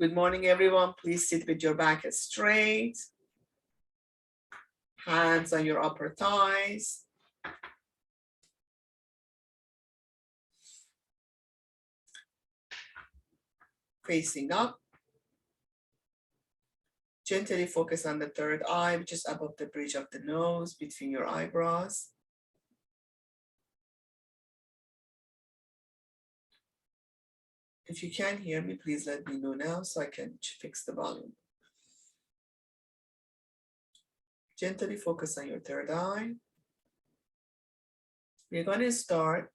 Good morning, everyone. Please sit with your back straight. Hands on your upper thighs. Facing up. Gently focus on the third eye, which is above the bridge of the nose, between your eyebrows. If you can't hear me, please let me know now so I can fix the volume. Gently focus on your third eye. We're going to start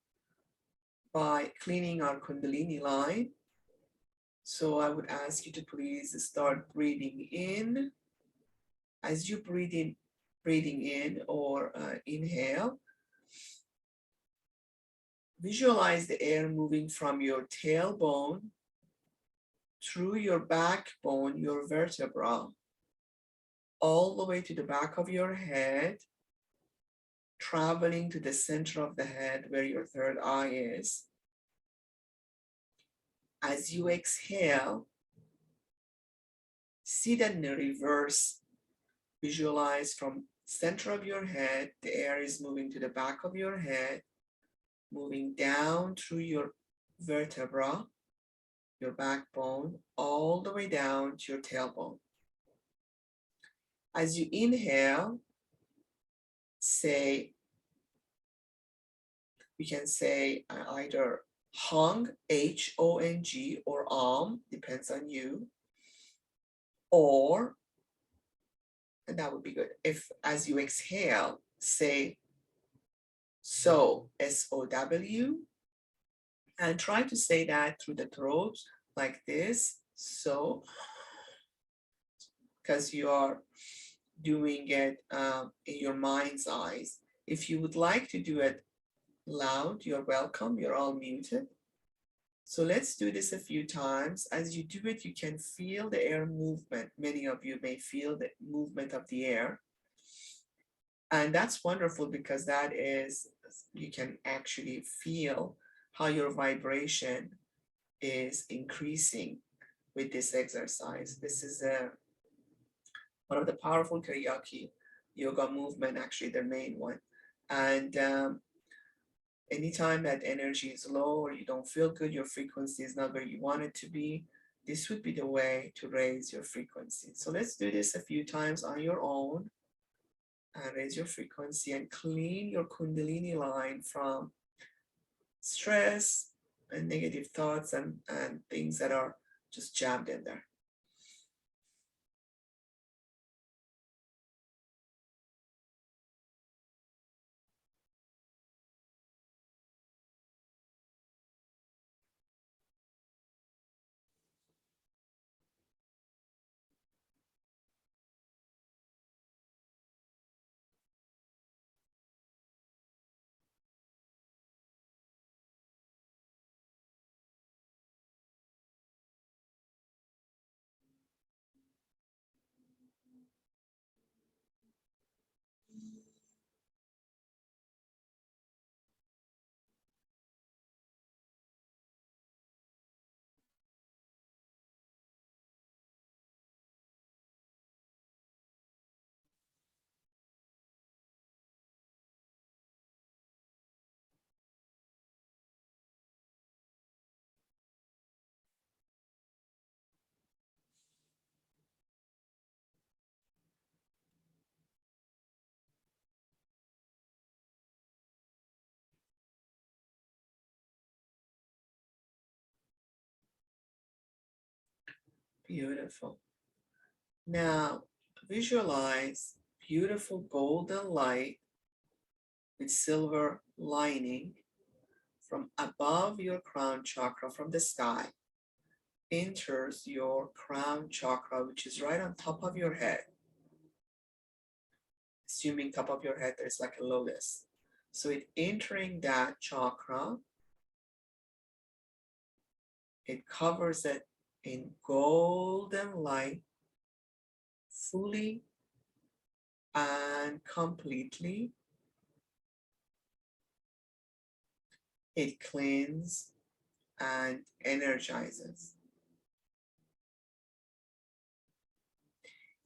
by cleaning our Kundalini line. So I would ask you to please start breathing in. As you breathing in or inhale, visualize the air moving from your tailbone through your backbone, your vertebra, all the way to the back of your head, traveling to the center of the head where your third eye is. As you exhale, see that in the reverse. Visualize from center of your head, the air is moving to the back of your head, moving down through your vertebra, your backbone, all the way down to your tailbone. As you inhale, say, we can say either hung, H-O-N-G, or depends on you, or, and that would be good, if as you exhale, say so, S-O-W, and try to say that through the throat like this, so, because you are doing it in your mind's eyes. If you would like to do it loud, you're welcome, you're all muted. So let's do this a few times. As you do it, you can feel the air movement. Many of you may feel the movement of the air. And that's wonderful because that is, you can actually feel how your vibration is increasing with this exercise. This is one of the powerful Karyaki yoga movement, actually the main one. And anytime that energy is low or you don't feel good, your frequency is not where you want it to be, this would be the way to raise your frequency. So let's do this a few times on your own and raise your frequency and clean your Kundalini line from stress and negative thoughts and things that are just jammed in there. Beautiful. Now visualize beautiful golden light with silver lining from above your crown chakra, from the sky, enters your crown chakra, which is right on top of your head. Assuming top of your head there's like a lotus. So it entering that chakra, it covers it in golden light, fully and completely. It cleans and energizes.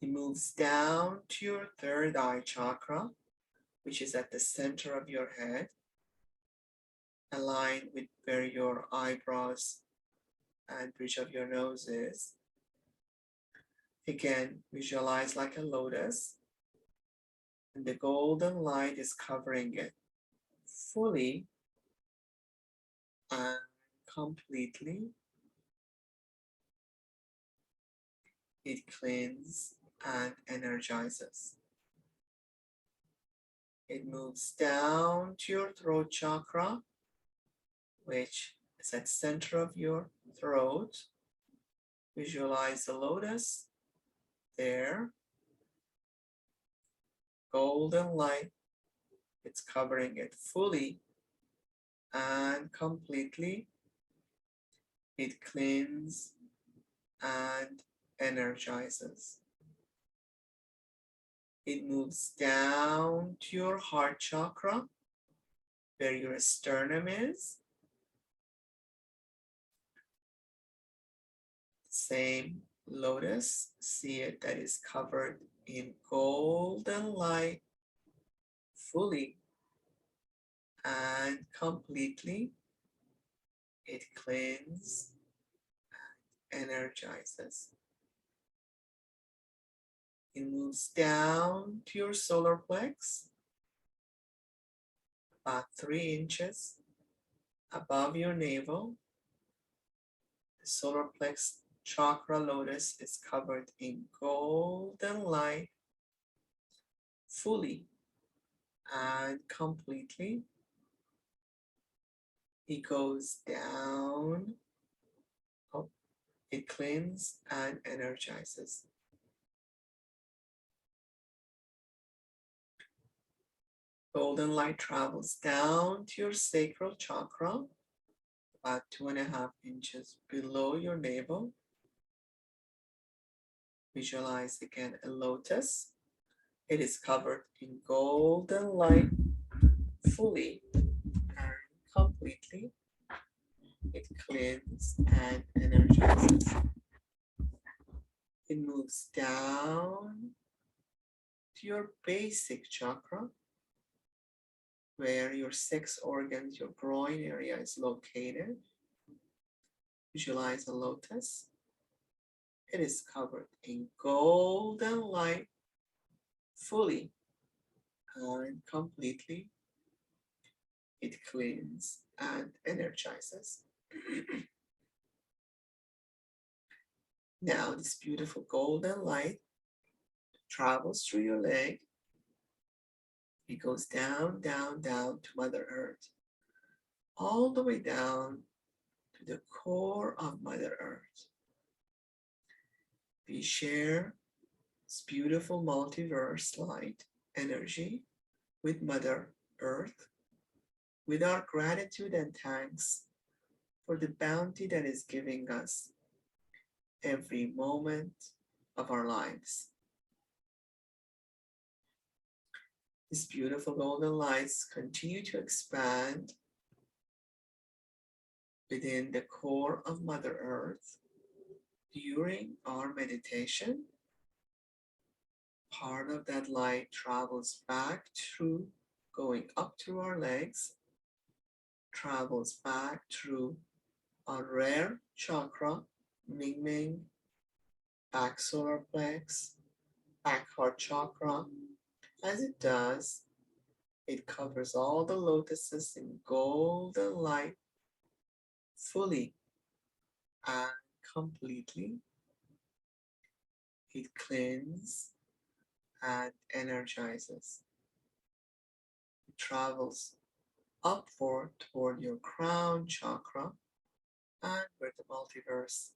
It moves down to your third eye chakra, which is at the center of your head, aligned with where your eyebrows and bridge of your nose is. Again, visualize like a lotus, and the golden light is covering it fully and completely. It cleanses and energizes. It moves down to your throat chakra, which is at center of your throat. Visualize the lotus there. Golden light, it's covering it fully and completely. It cleans and energizes. It moves down to your heart chakra, where your sternum is. Same lotus, see it, that is covered in golden light fully and completely. It cleans and energizes. It moves down to your solar plex, about 3 inches above your navel. The solar plex chakra lotus is covered in golden light fully and completely. It goes down, it cleans and energizes. Golden light travels down to your sacral chakra, about 2.5 inches below your navel. Visualize again a lotus. It is covered in golden light fully and completely. It cleans and energizes. It moves down to your basic chakra, where your 6 organs, your groin area is located. Visualize a lotus. It is covered in golden light fully and completely. It cleans and energizes. Now this beautiful golden light travels through your leg. It goes down, down, down to Mother Earth, all the way down to the core of Mother Earth. We share this beautiful multiverse light energy with Mother Earth, with our gratitude and thanks for the bounty that is giving us every moment of our lives. These beautiful golden lights continue to expand within the core of Mother Earth. During our meditation, part of that light travels back through, going up through our legs, travels back through our rare chakra, Ming Ming, back solar plex, back heart chakra. As it does, it covers all the lotuses in golden light fully and completely. It cleanses and energizes. It travels upward toward your crown chakra, and where the multiverse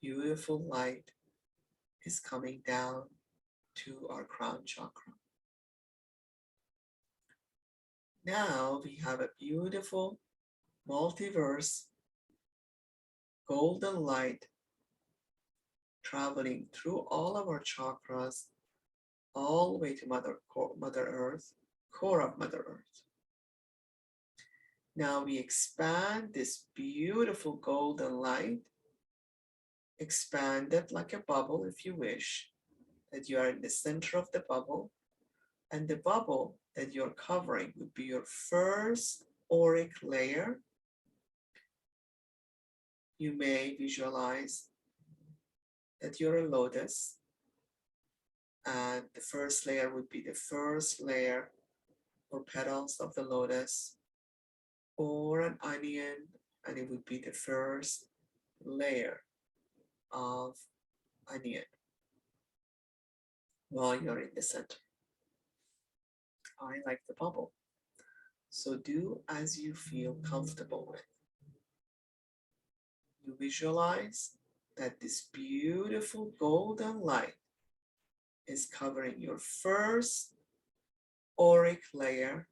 beautiful light is coming down to our crown chakra. Now we have a beautiful multiverse golden light traveling through all of our chakras, all the way to Mother Earth, core of Mother Earth. Now we expand this beautiful golden light, expand it like a bubble if you wish, that you are in the center of the bubble, and the bubble that you're covering would be your first auric layer. You may visualize that you're a lotus, and the first layer would be the first layer or petals of the lotus, or an onion, and it would be the first layer of onion while you're in the center. I like the bubble. So do as you feel comfortable with. You visualize that this beautiful golden light is covering your first auric layer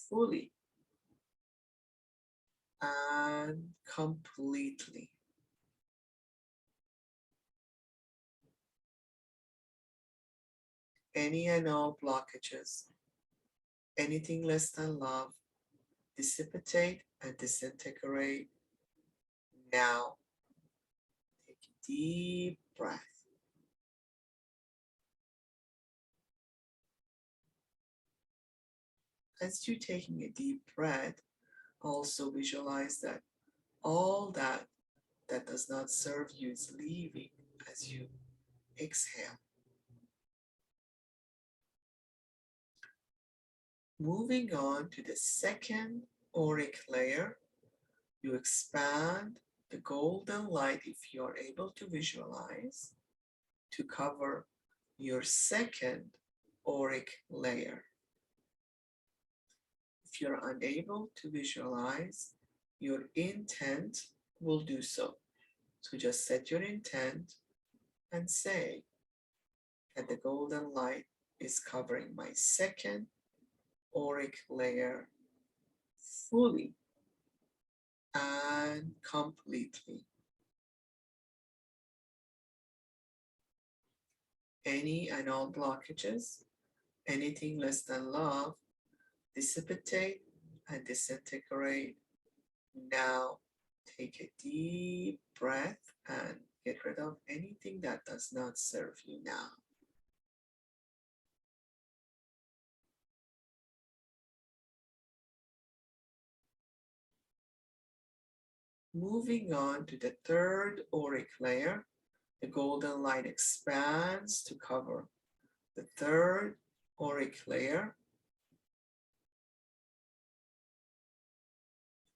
fully and completely. Any and all blockages, anything less than love, dissipate and disintegrate now. Take a deep breath. As you're taking a deep breath, also visualize that all that does not serve you is leaving as you exhale. Moving on to the second auric layer, you expand the golden light, if you're able to visualize, to cover your second auric layer. If you're unable to visualize, your intent will do so. So just set your intent and say that the golden light is covering my second auric layer fully and completely. Any and all blockages, anything less than love, dissipate and disintegrate. Now take a deep breath and get rid of anything that does not serve you now. Moving on to the third auric layer, the golden light expands to cover the third auric layer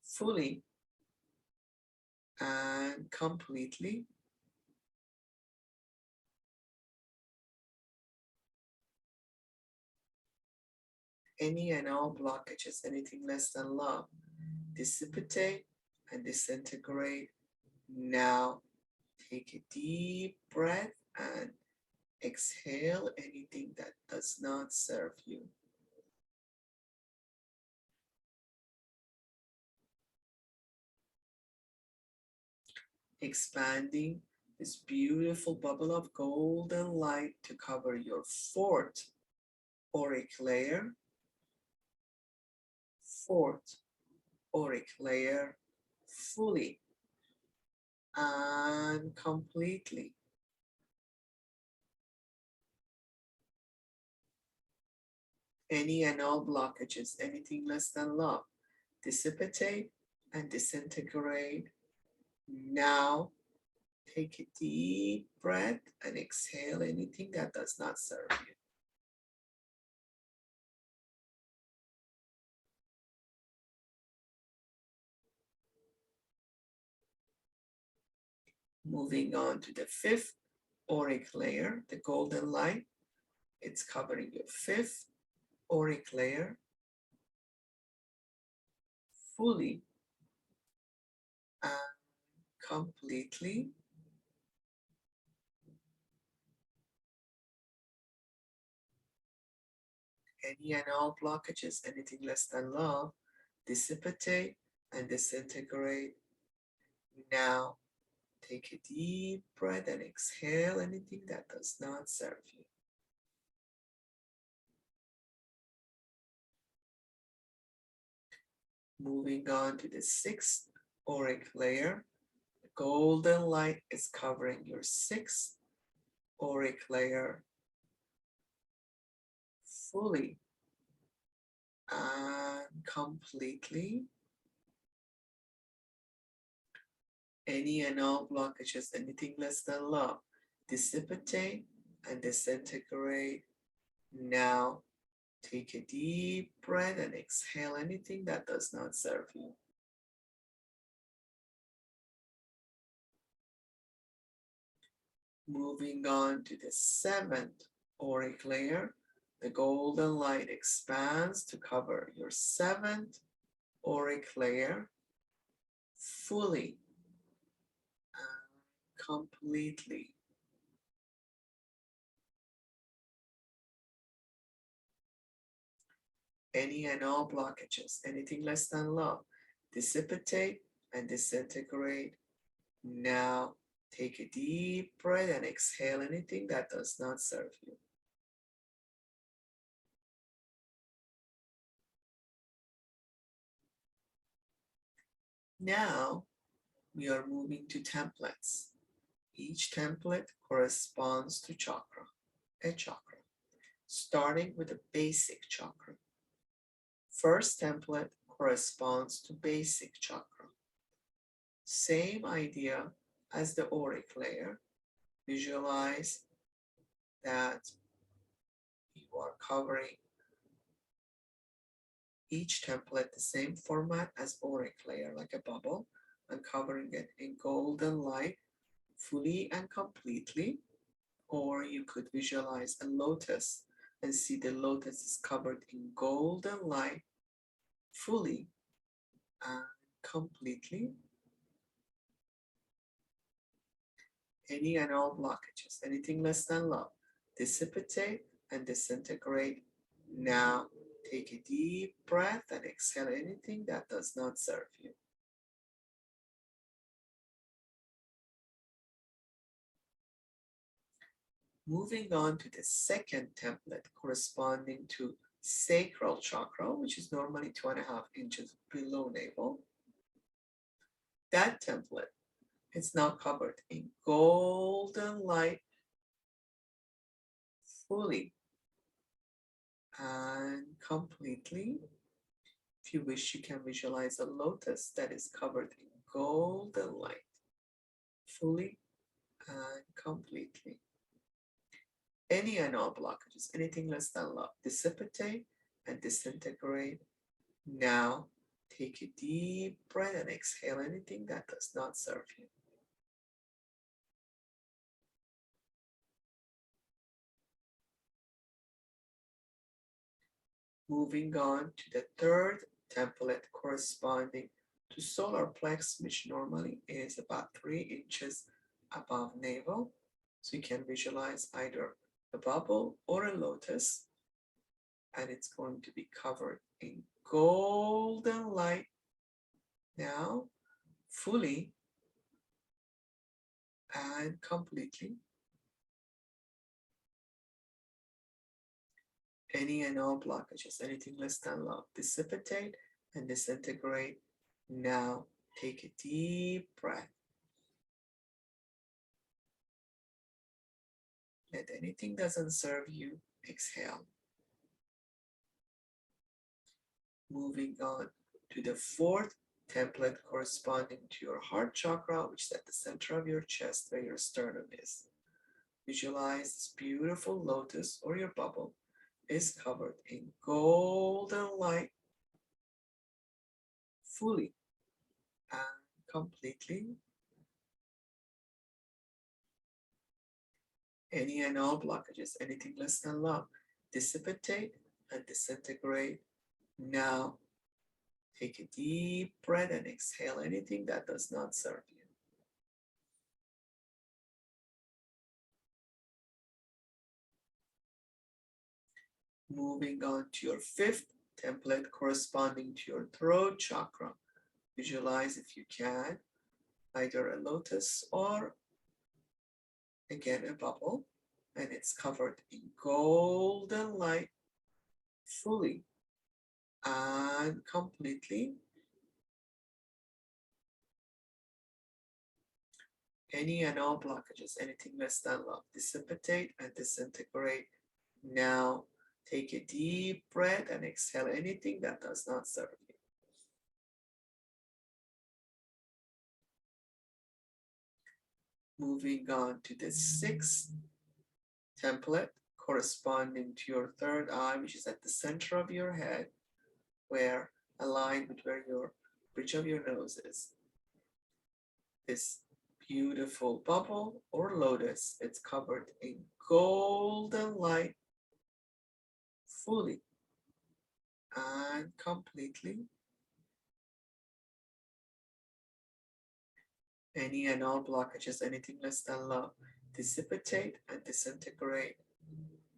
fully and completely. Any and all blockages, anything less than love, dissipate and disintegrate. Now take a deep breath and exhale anything that does not serve you. Expanding this beautiful bubble of golden light to cover your fourth auric layer. Fourth auric layer fully and completely. Any and all blockages, anything less than love, dissipate and disintegrate. Now take a deep breath and exhale anything that does not serve you. Moving on to the fifth auric layer, the golden light. It's covering your fifth auric layer fully and completely. Any and all blockages, anything less than love, dissipate and disintegrate. Now take a deep breath and exhale anything that does not serve you. Moving on to the sixth auric layer, the golden light is covering your sixth auric layer fully and completely. Any and all blockages, anything less than love, dissipate and disintegrate now. Take a deep breath and exhale anything that does not serve you. Moving on to the seventh auric layer, the golden light expands to cover your seventh auric layer fully and completely. Any and all blockages, anything less than love, dissipate and disintegrate now. Take a deep breath and exhale anything that does not serve you. Now we are moving to templates. Each template corresponds to a chakra, starting with a basic chakra. First template corresponds to basic chakra. Same idea as the auric layer. Visualize that you are covering each template the same format as auric layer, like a bubble, and covering it in golden light fully and completely. Or you could visualize a lotus and see the lotus is covered in golden light fully and completely. Any and all blockages, anything less than love, dissipate and disintegrate now. Take a deep breath and exhale anything that does not serve you. Moving on to the second template corresponding to sacral chakra, which is normally 2.5 inches below navel. That template is now covered in golden light fully and completely. If you wish, you can visualize a lotus that is covered in golden light fully and completely. Any and all blockages, anything less than love, dissipate and disintegrate now. Take a deep breath and exhale anything that does not serve you. Moving on to the third template corresponding to solar plex, which normally is about 3 inches above navel. So you can visualize either a bubble or a lotus, and it's going to be covered in golden light now, fully and completely. Any and all blockages, anything less than love, dissipate and disintegrate now. Take a deep breath. Let anything doesn't serve you exhale. Moving on to the fourth template corresponding to your heart chakra, which is at the center of your chest where your sternum is. Visualize this beautiful lotus or your bubble is covered in golden light fully and completely. Any and all blockages, anything less than love, dissipate and disintegrate now. Take a deep breath and exhale anything that does not serve you. Moving on to your fifth template corresponding to your throat chakra. Visualize, if you can, either a lotus or again a bubble, and it's covered in golden light fully and completely. Any and all blockages, anything less than love, dissipate and disintegrate now. Take a deep breath and exhale anything that does not serve you. Moving on to the sixth template corresponding to your third eye, which is at the center of your head, where aligned with where your bridge of your nose is. This beautiful bubble or lotus, it's covered in golden light fully and completely. Any and all blockages, anything less than love, dissipate and disintegrate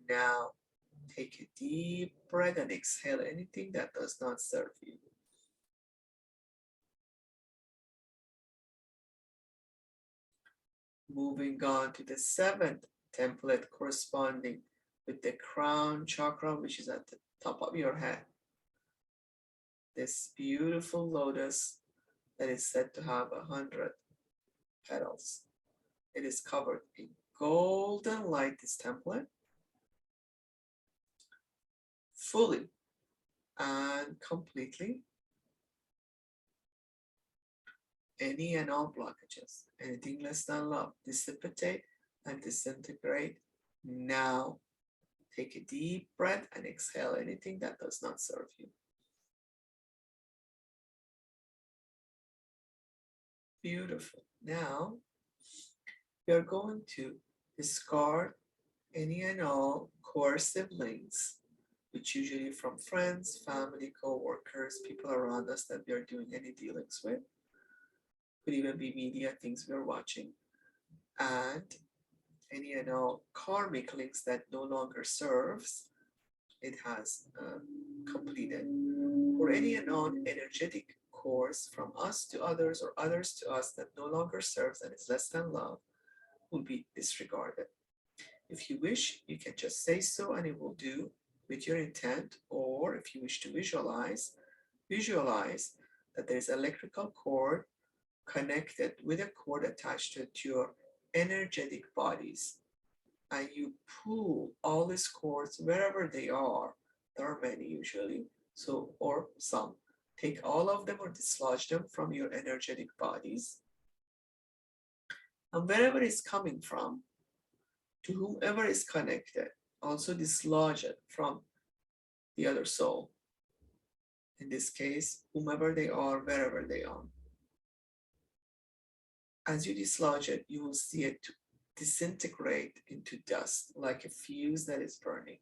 now. Take a deep breath and exhale anything that does not serve you. Moving on to the seventh template corresponding with the crown chakra, which is at the top of your head. This beautiful lotus that is said to have 100 petals. It is covered in golden light, this template, fully and completely. Any and all blockages, anything less than love, dissipate and disintegrate now. Take a deep breath and exhale anything that does not serve you. Beautiful. Now, we are going to discard any and all coercive links, which usually from friends, family, co-workers, people around us that we are doing any dealings with. Could even be media, things we're watching, and any and all karmic links that no longer serves, it has completed, or any and all energetic course from us to others or others to us that no longer serves and is less than love will be disregarded. If you wish, you can just say so and it will do with your intent, or if you wish to visualize that there is an electrical cord connected with a cord attached to your energetic bodies, and you pull all these cords wherever they are. There are many usually, so or some. Take all of them or dislodge them from your energetic bodies, and wherever it's coming from, to whomever is connected, also dislodge it from the other soul. In this case, whomever they are, wherever they are. As you dislodge it, you will see it disintegrate into dust like a fuse that is burning.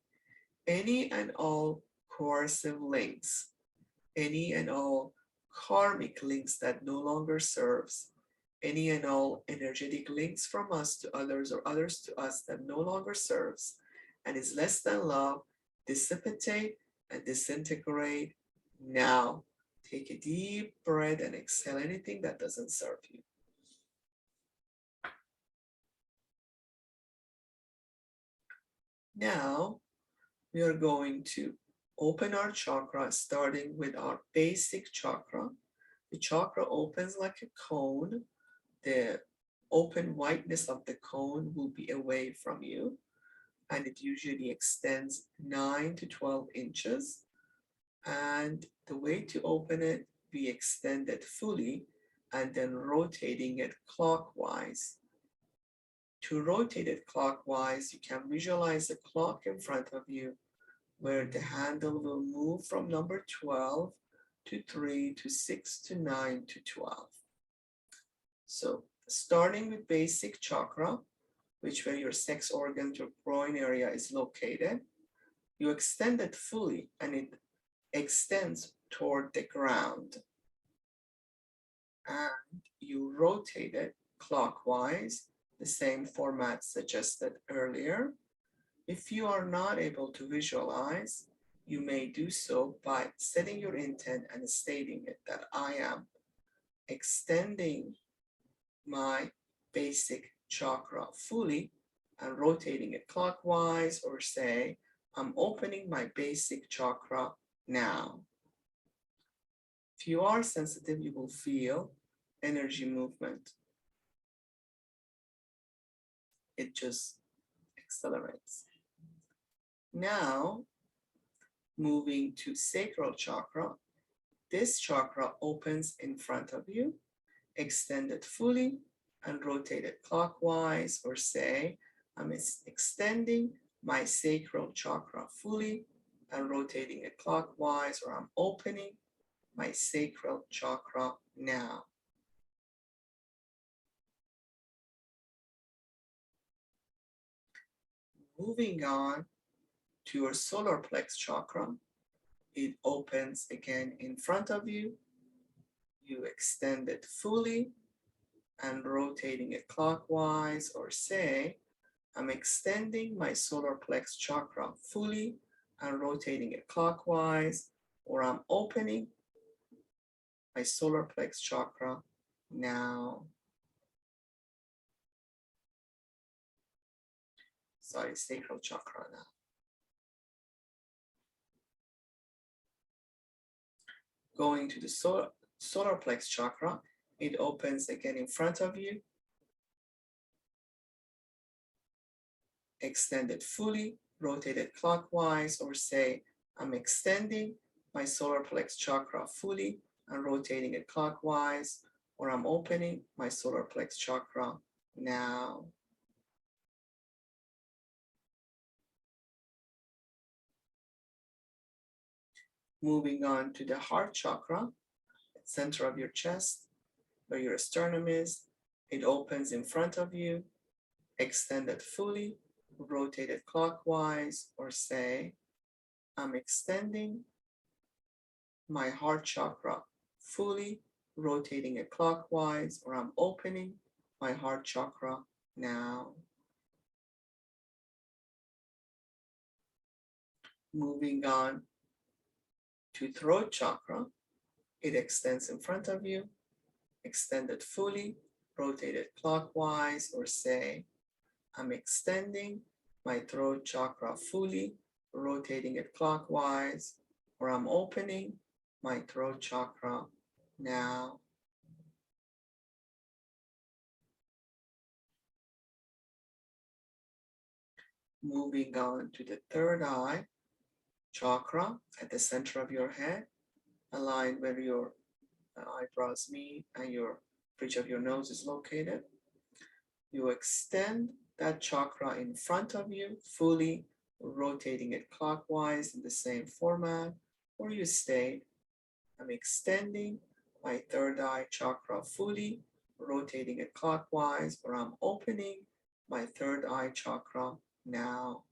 Any and all coercive links, any and all karmic links that no longer serves, any and all energetic links from us to others or others to us that no longer serves and is less than love, dissipate and disintegrate now. Take a deep breath and exhale anything that doesn't serve you. Now, we are going to open our chakra, starting with our basic chakra. The chakra opens like a cone. The open whiteness of the cone will be away from you, and it usually extends 9 to 12 inches. And the way to open it, we extend it fully and then rotating it clockwise. To rotate it clockwise, you can visualize a clock in front of you where the handle will move from number 12 to 3 to 6 to 9 to 12. So starting with basic chakra, which where your sex organ, your groin area is located, you extend it fully and it extends toward the ground. And you rotate it clockwise, the same format suggested earlier. If you are not able to visualize, you may do so by setting your intent and stating it that I am extending my basic chakra fully and rotating it clockwise, or say, I'm opening my basic chakra now. If you are sensitive, you will feel energy movement. it just accelerates. Now, moving to sacral chakra. This chakra opens in front of you, extended fully and rotated clockwise, or say, I'm extending my sacral chakra fully and rotating it clockwise, or I'm opening my sacral chakra now. Moving on to your solar plex chakra, it opens again in front of you. You extend it fully and rotating it clockwise, or say, I'm extending my solar plex chakra fully and rotating it clockwise, or I'm opening my solar plex chakra now. Sorry, sacral chakra now. Going to the solar plex chakra, it opens again in front of you. Extend it fully, rotate it clockwise, or say, I'm extending my solar plex chakra fully and rotating it clockwise, or I'm opening my solar plex chakra now. Moving on to the heart chakra, center of your chest, where your sternum is. It opens in front of you, extend it fully, rotate it clockwise, or say, I'm extending my heart chakra fully, rotating it clockwise, or I'm opening my heart chakra now. Moving on to throat chakra, it extends in front of you, extend it fully, rotate it clockwise, or say, I'm extending my throat chakra fully, rotating it clockwise, or I'm opening my throat chakra now. Moving on to the third eye chakra at the center of your head, aligned where your eyebrows meet and your bridge of your nose is located. You extend that chakra in front of you, fully rotating it clockwise in the same format, or you stay. I'm extending my third eye chakra fully, rotating it clockwise, or I'm opening my third eye chakra now.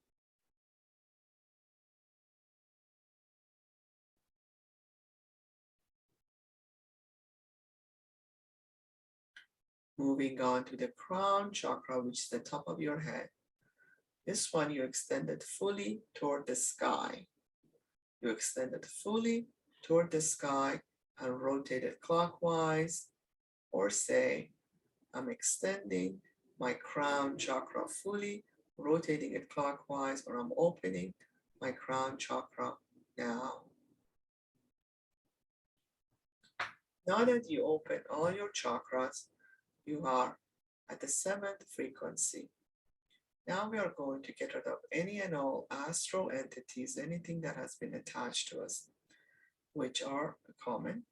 Moving on to the crown chakra, which is the top of your head. This one you extend it fully toward the sky. You extend it fully toward the sky and rotate it clockwise, or say, I'm extending my crown chakra fully, rotating it clockwise, or I'm opening my crown chakra now. Now that you open all your chakras, you are at the 7th frequency. Now we are going to get rid of any and all astral entities, anything that has been attached to us, which are common.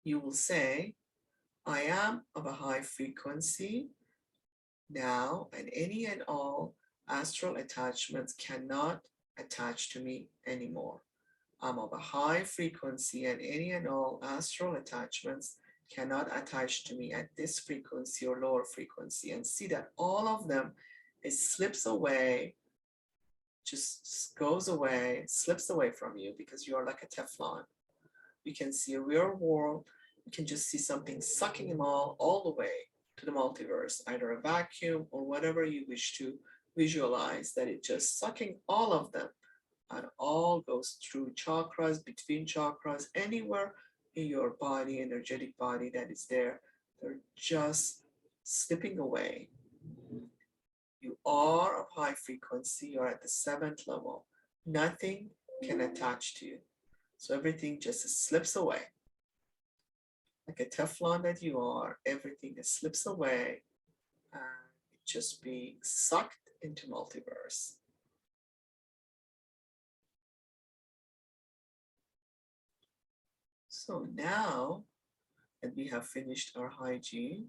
You will say, I am of a high frequency now, and any and all astral attachments cannot attach to me anymore. I'm of a high frequency, and any and all astral attachments cannot attach to me at this frequency or lower frequency, and see that all of them, it slips away, just goes away, slips away from you, because you are like a Teflon. You can see a real world, you can just see something sucking them all the way to the multiverse, either a vacuum or whatever you wish to visualize, that it just sucking all of them, and all goes through chakras, between chakras, anywhere in your body, energetic body that is there. They're just slipping away. You are of high frequency, you're at the 7th level. Nothing can attach to you. So everything just slips away. Like a Teflon that you are, everything that slips away, and it just being sucked into multiverse. So now that we have finished our hygiene,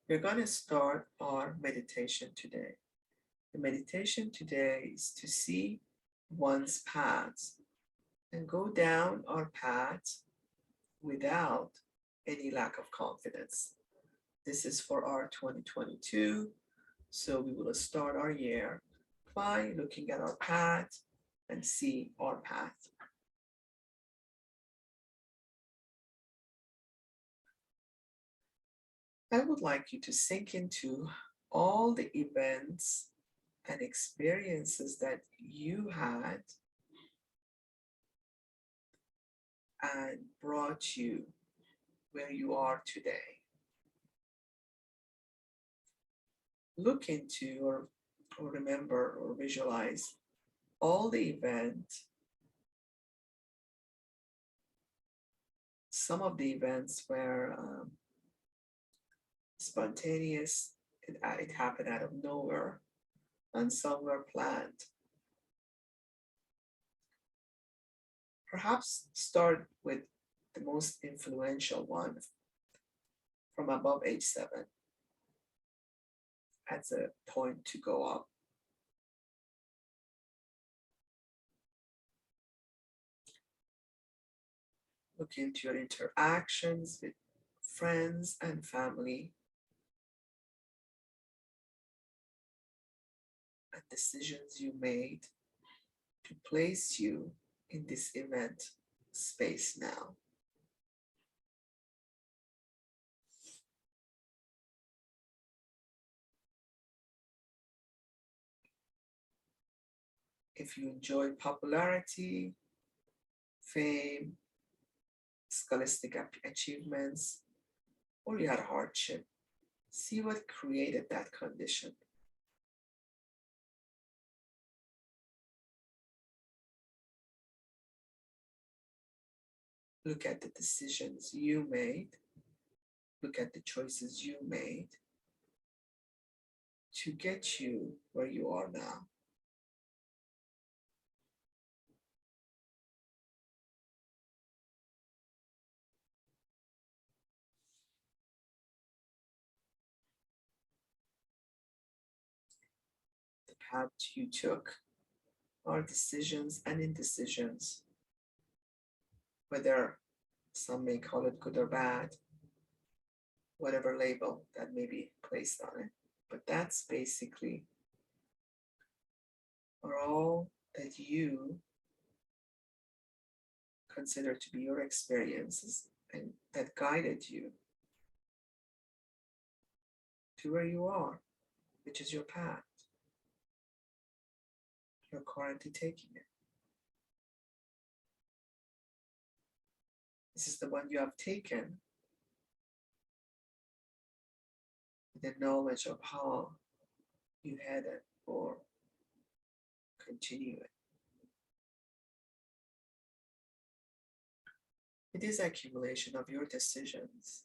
we're going to start our meditation today. The meditation today is to see one's paths and go down our paths without any lack of confidence. This is for our 2022. So we will start our year by looking at our path and see our path. I would like you to sink into all the events and experiences that you had and brought you where you are today. Look into or remember or visualize all the events, some of the events were spontaneous, it happened out of nowhere, and some were planned. Perhaps start with the most influential one from above age 7 as a point to go up. Look into your interactions with friends and family and decisions you made to place you in this event space now. If you enjoy popularity, fame, scholastic achievements, or you had hardship, see what created that condition. Look at the decisions you made. Look at the choices you made to get you where you are now. The path you took are decisions and indecisions, whether some may call it good or bad, whatever label that may be placed on it. But that's basically are all that you consider to be your experiences and that guided you to where you are, which is your path. You're currently taking it. This is the one you have taken with the knowledge of how you had it or continue it. It is accumulation of your decisions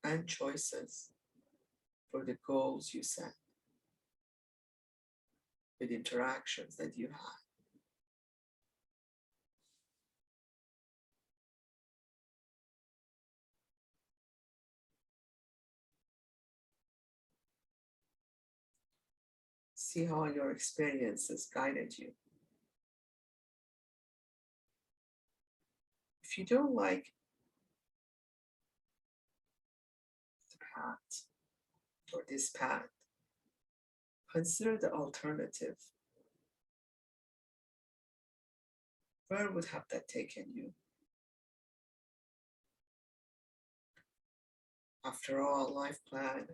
and choices for the goals you set, with interactions that you had. See how your experiences guided you. If you don't like the path or this path, consider the alternative. Where would have that taken you? After all, life plan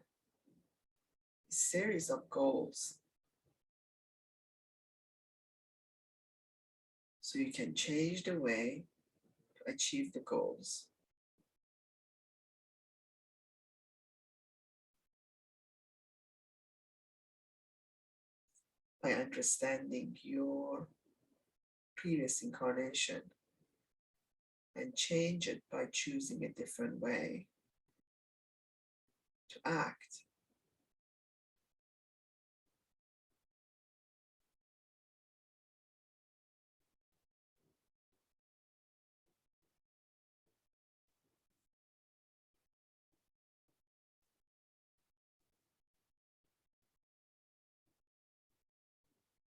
is a series of goals. So you can change the way to achieve the goals. By understanding your previous incarnation and change it by choosing a different way to act.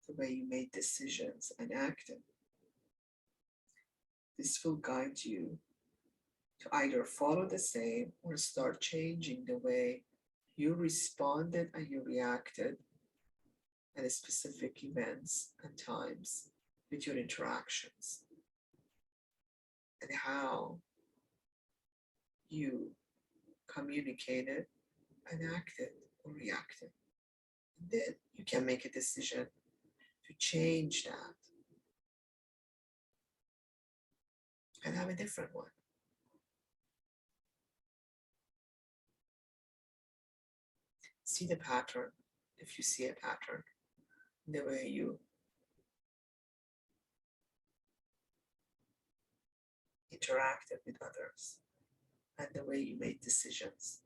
the way you made decisions and acted. This will guide you to either follow the same or start changing the way you responded and you reacted at specific events and times with your interactions, and how you communicated and acted or reacted. And then you can make a decision to change that and have a different one. See the pattern. If you see a pattern, the way you interacted with others and the way you made decisions.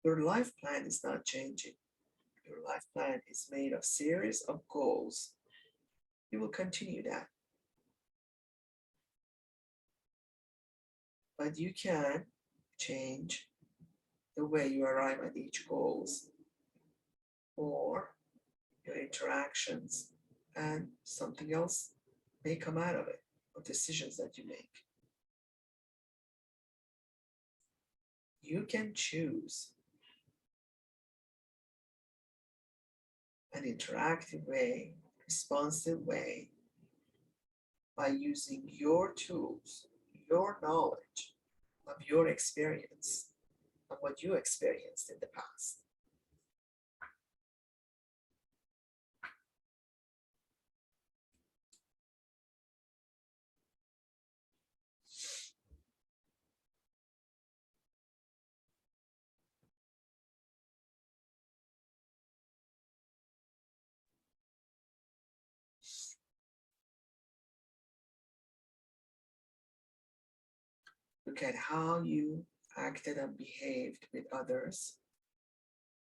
Your life plan is not changing. Your life plan is made of series of goals. You will continue that. But you can change the way you arrive at each goals or your interactions, and something else may come out of it, or decisions that you make. You can choose an interactive way, responsive way, by using your tools, your knowledge of your experience, of what you experienced in the past. Look at how you acted and behaved with others,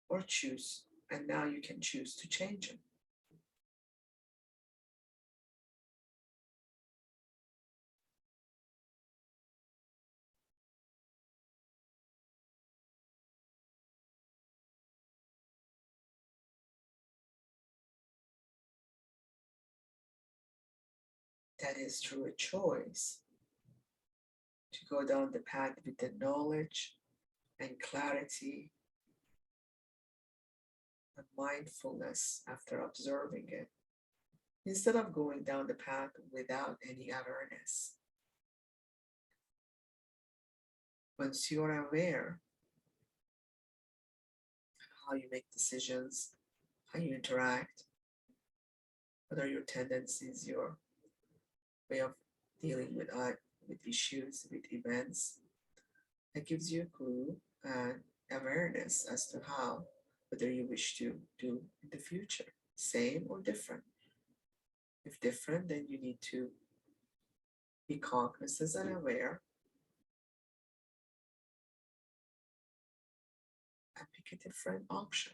or choose, and now you can choose to change them. That is through a choice to go down the path with the knowledge and clarity and mindfulness after observing it, instead of going down the path without any awareness. Once you are aware of how you make decisions, how you interact, what are your tendencies, your way of dealing with issues, with events, that gives you a clue and awareness as to how, whether you wish to do in the future, same or different. If different, then you need to be cognizant and aware and pick a different option.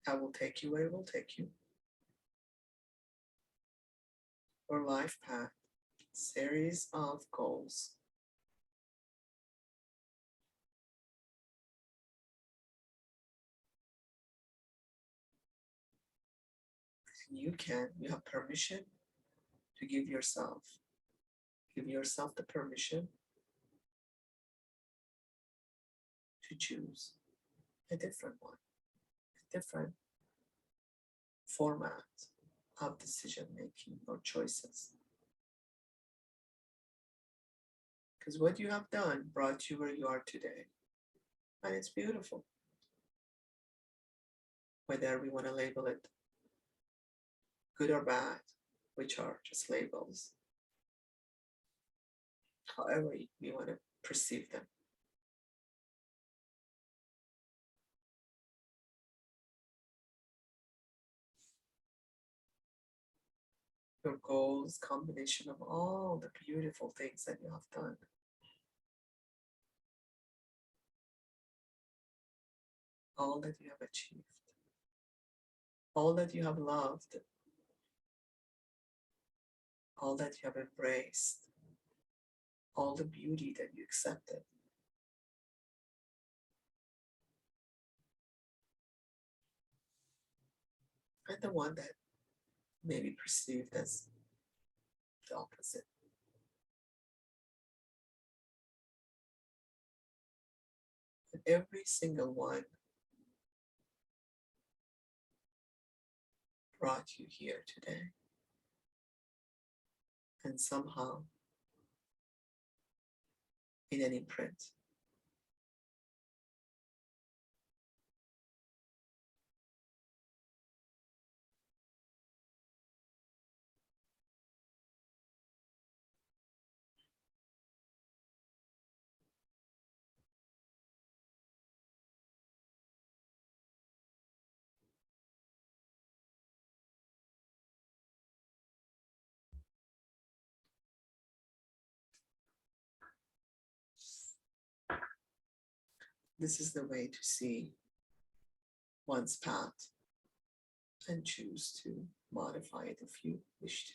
That will take you where it will take you. Your life path, series of goals. You have permission to give yourself the permission to choose a different one, a different format of decision making or choices. Because what you have done brought you where you are today. And it's beautiful. Whether we want to label it good or bad, which are just labels, however we want to perceive them. Your goals, combination of all the beautiful things that you have done. All that you have achieved. All that you have loved. all that you have embraced, all the beauty that you accepted. And the one that may be perceived as the opposite. And every single one brought you here today. And somehow, in an imprint. This is the way to see one's path and choose to modify it if you wish to.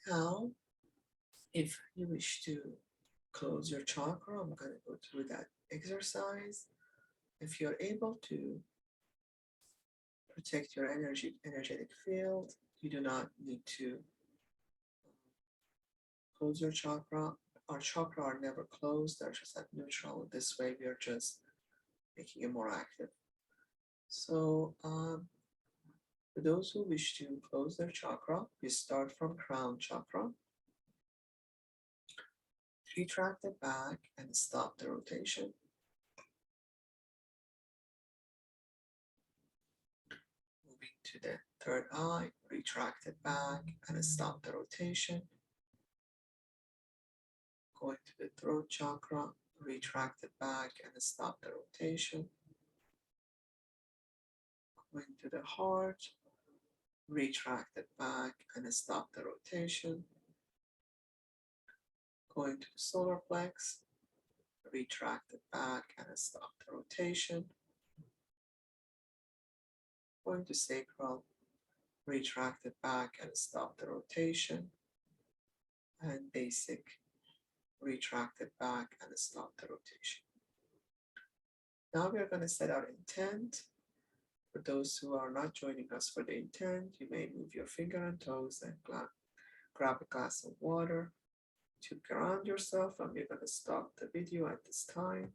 Now, if you wish to close your chakra, I'm going to go through that exercise. If you're able to protect your energetic field, you do not need to close your chakra. Our chakra are never closed, they're just at neutral. This way, we are just making it more active. So, for those who wish to close their chakra, we start from crown chakra. Retract it back and stop the rotation. Moving to the third eye, retract it back and stop the rotation. Going to the throat chakra, retract it back and stop the rotation. Going to the heart, retract it back and stop the rotation. Going to the solar plex, retract it back and stop the rotation. Going to sacral, retract it back and stop the rotation. And basic, retract it back and stop the rotation. Now we're going to set our intent. For those who are not joining us for the intent, you may move your finger and toes and grab a glass of water to ground yourself, and we're going to stop the video at this time.